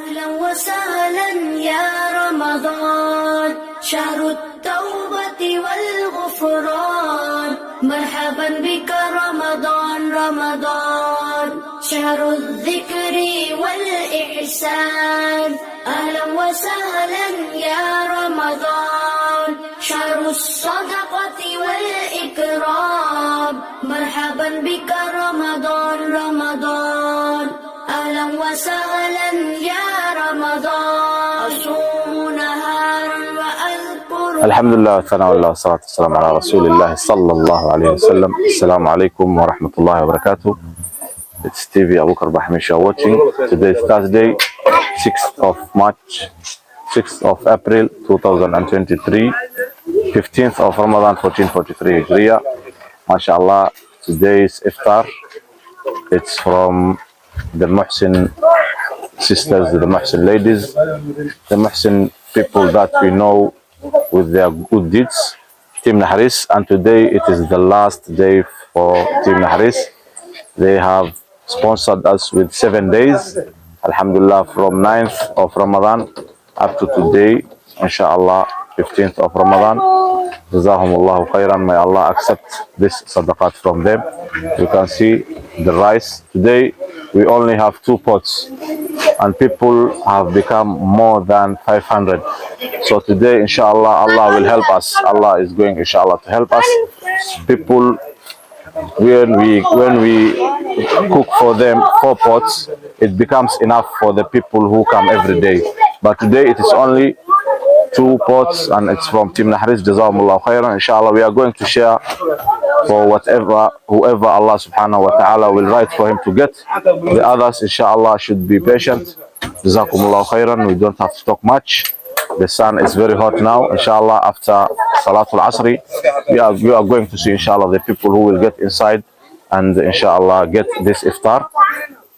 أهلا وسهلا يا رمضان شهر التوبة والغفران مرحبا بك رمضان رمضان شهر الذكر والإحسان أهلا وسهلا يا رمضان شهر الصدقة والإكرام مرحبا بك رمضان رمضان أهلا وسهلا يا رمضان أصوم نهارا وأذكر. الحمد لله والثناء لله والصلاة والسلام على رسول الله صلى الله عليه وسلم. السلام عليكم ورحمة الله وبركاته. It's TV Abu Bakr Bahmish watching. Today is Thursday, 6th of March, 6th of April 2023, 15th of Ramadan 1443 Hijriya. MashaAllah, today's iftar. It's from the Muhsin sisters, the Muhsin ladies, the Muhsin people that we know with their good deeds, Team Nahris, and today it is the last day for Team Nahris. They have sponsored us with 7 days, Alhamdulillah, from 9th of Ramadan up to today, inshallah, 15th of Ramadan. Jazahumullahu khairan. May Allah accept this sadaqat from them. You can see the rice. Today we only have 2 pots and people have become more than 500. So today, inshallah, Allah will help us. Allah is going, inshallah, to help us. People, when we cook for them 4 pots, it becomes enough for the people who come every day. But today it is only 2 pots and it's from Team Nahris. Jazakumullahu khairan. Inshallah, we are going to share for whoever Allah subhanahu wa ta'ala will write for him to get. The others, inshallah, should be patient. Jazakumullahu khairan. We don't have to talk much. The sun is very hot now. Inshallah, after Salatul Asri, we are going to see, inshallah, the people who will get inside and inshallah get this iftar.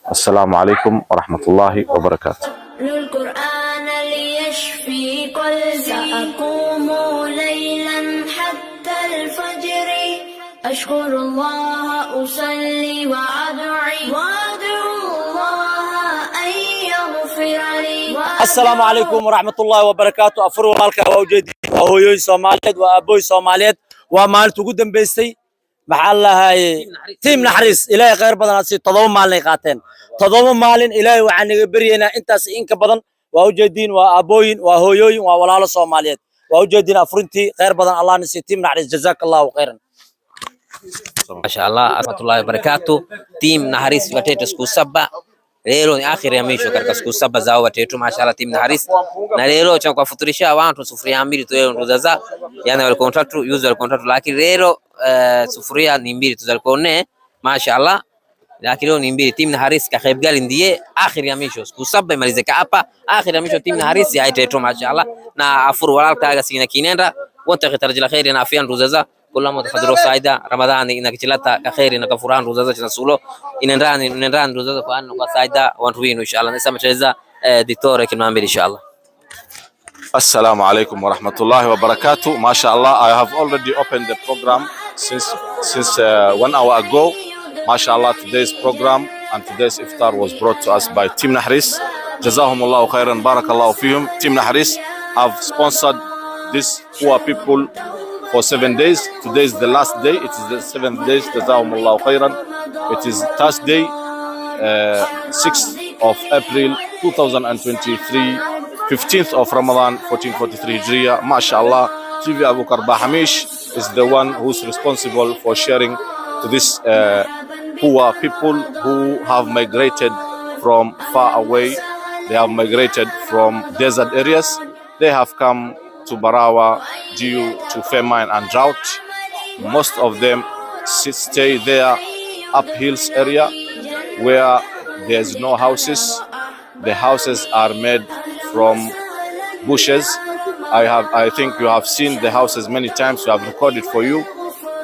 Assalamu alaikum wa rahmatullahi wa barakatuh. أشكر الله أصلي وأدعي الله أن يغفر لي. السلام عليكم ورحمة الله وبركاته. أفروا مالك وأوجدي وهوي سوماليد وأبوي سوماليد ومالت قدام بيستي محل هاي تيم نحرس إلهي غير بدن أصير تضم مالنا قاتين تضم مالن إلهي وعني برينا أنت إنك بدن وأوجدين وأبوين وهوي وولاله سوماليد وأوجدين أفرنتي غير بدن الله نسي تيم نحرس جزاك الله خيرا. MashaAllah, warahmatullahi wabarakatuh. Team Nahris watoto siku 7. Leo ni akhiri ya mwisho katika siku 7 zao watoto. MashaAllah, Team Nahris. Na leo cha kuwafuturisha watu sufuria 2 tu leo ndo za. Yani wale contract user contract lakini leo sufuria ni 2 tu za kone. MashaAllah. Lakini leo ni 2. Team Nahris ka khaib gali ndiye akhiri ya mwisho. Siku 7 imalizika hapa. Akhiri ya mwisho Team Nahris haiteto MashaAllah. Na afuru wala kaga sina kinenda. Wote khitarajila khairi na afya ndo za. كلما تفضلوا سعيدة رمضان إنك تلتا كخير إنك فرحان روزة تنسولو إن روزة فان وسعيدة وانتوين إن شاء الله نسمع شيء دكتور كمان إن شاء الله. Assalamu alaikum wa rahmatullahi wa barakatuh. MashaAllah, I have already opened the program since 1 hour ago. MashaAllah, today's program and today's iftar was brought to us by Team Nahris. Jazahumullahu khairan, barakallahu fihum. Team Nahris have sponsored these poor people for 7 days. Today is the last day. It is the 7th day. Jazahumullahu khairan. It is Thursday, 6th of April 2023, 15th of Ramadan 1443 Hijriya. MashaAllah, TV Abu Bakr Bahmish is the one who's responsible for sharing to these poor people who have migrated from far away. They have migrated from desert areas. They have come to Barawa due to famine and drought. Most of them stay there up hills area where there's no houses. The houses are made from bushes. I think you have seen the houses many times. We have recorded for you.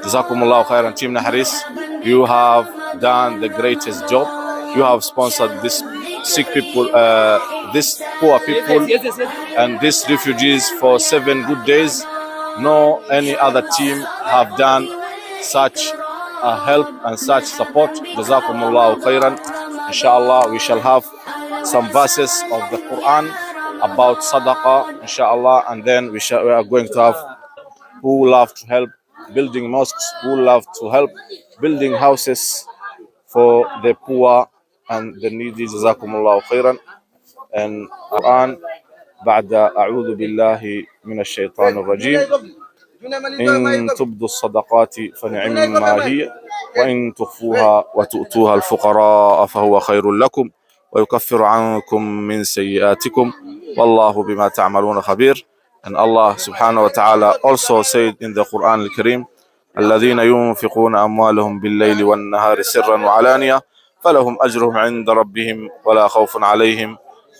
Jazakumullahu khairan, Team Nahris. You have done the greatest job. You have sponsored this sick people, these poor people and these refugees for 7 good days. No any other team have done such help and such support. Jazakumullahu khairan. Inshallah, we shall have some verses of the Quran about sadaqah, inshallah, and then we are going to have who love to help building mosques, who love to help building houses for the poor and the needy. Jazakumullahu khairan. And Quran بعد أعوذ بالله من الشيطان الرجيم إن تبدوا الصدقات فنعما هي وإن تخفوها وتؤتوها الفقراء فهو خير لكم ويكفر عنكم من سيئاتكم والله بما تعملون خبير. And Allah subhanahu wa ta'ala also said in the Quran al-Kareem الذين ينفقون أموالهم بالليل والنهار سرا وعلانية فلهم أجرهم عند ربهم ولا خوف عليهم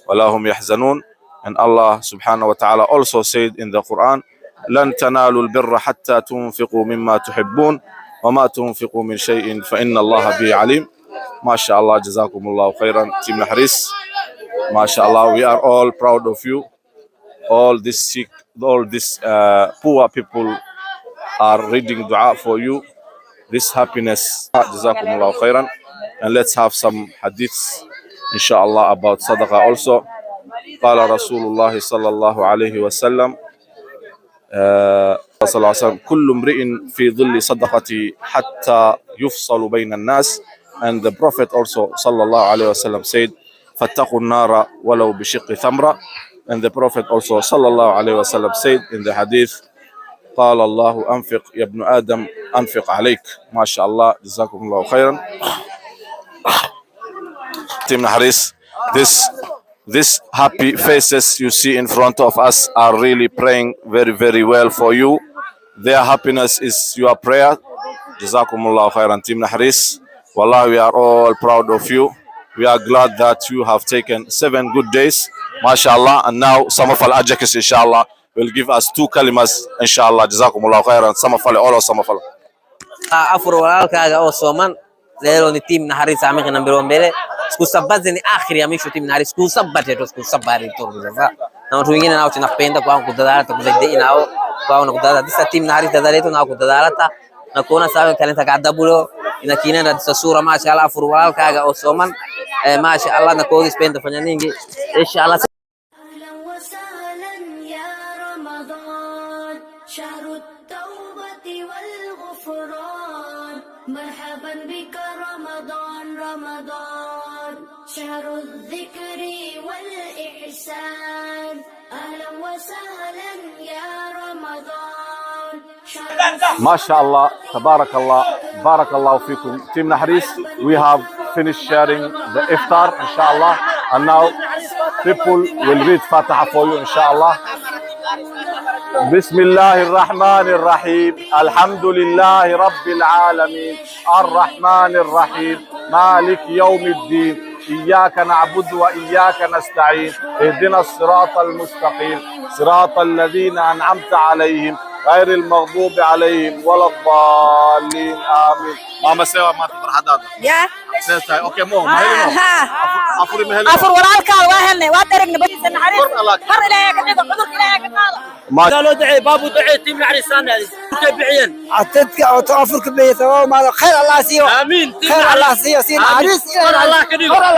ولا هم يحزنون. And Allah subhanahu wa ta'ala also said in the Quran لن تنالوا البر حتى تنفقوا مما تحبون وما تنفقوا من شيء فإن الله به عليم. ما شاء الله جزاكم الله خيرا Team Nahris. ما شاء الله, we are all proud of you. All this sick, all this poor people are reading dua for you. This happiness. جزاكم الله خيرا. And let's have some hadiths inshallah about sadaqah also. قال رسول الله صلى الله عليه وسلم صلى الله عليه وسلم كل امرئ في ظل صدقتي حتى يفصل بين الناس. And the Prophet also صلى الله عليه وسلم said فاتقوا النار ولو بشق ثمرة. And the Prophet also صلى الله عليه وسلم said in the hadith قال الله أنفق يا ابن آدم أنفق عليك. ما شاء الله جزاكم الله خيرا. Team Nahris, this happy faces you see in front of us are really praying very, very well for you. Their happiness is your prayer. Jazakumullah khairan, Team Nahris. Wallah, we are all proud of you. We are glad that you have taken 7 good days, mashallah. And now some of al-Ajax, inshallah, will give us 2 kalimas, inshallah. Jazakumullah khairan. Some of all, some of all. Afro walaalkaaga oo sooman leo ni Team Nahris amika nambero mbele siku sabazi ni akhiri ya mwisho Team Nahris siku sabate to siku sabari to sasa na watu wengine nao tunapenda kwa kudadala tukuzaidi nao kwa kudadala disa Team Nahris dadala to na kudadala ta na kuona sawa kalenta kadabulo inakinenda disa sura mashallah afro walaalkaaga oo sooman mashallah na ko spend fanya nyingi inshallah. أهلا وسهلا يا رمضان شهر التوبة والغفران مرحبا بك رمضان رمضان شهر الذكر والإحسان أهلا وسهلا يا رمضان MashaAllah, Tabarakallah, Barakallahu fikum. Team Nahris, we have finished sharing the iftar, inshallah, and now people will read Fatiha for you, inshallah. Bismillahir Rahmanir Rahim. Alhamdulillahi Rabbil Alameen. Ar-Rahmanir Rahim. Malik Yawmiddin. إياك نعبد وإياك نستعين اهدنا الصراط المستقيم صراط الذين أنعمت عليهم غير المغضوب عليهم ولا الضالين آمين. ماما سوا ما تفرح هذا يا سيستاي اوكي مو مهلي افري مهلي افر walaalka waahane waa daragna badisa naxariis har ilaahay ka dhigo cudur ilaahay ka qaado ما قالوا دعي بابو دعي Team Nahris هذه تبعين عتدك او توفرك بيته ما خير الله سيو امين خير الله سيو سين نحariis كر الله كديو كر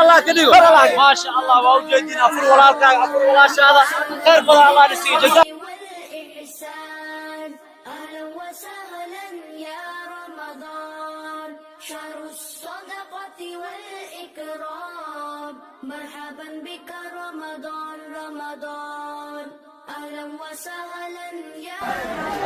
الله كديو ما شاء الله واوجدين افر walaalka افر walaashada خير بدل الله نسي جزاك والإحسان أهلا وسهلا يا رمضان شهر الصدقة والإكرام مرحبا بك رمضان رمضان أهلا وسهلا يا رمضان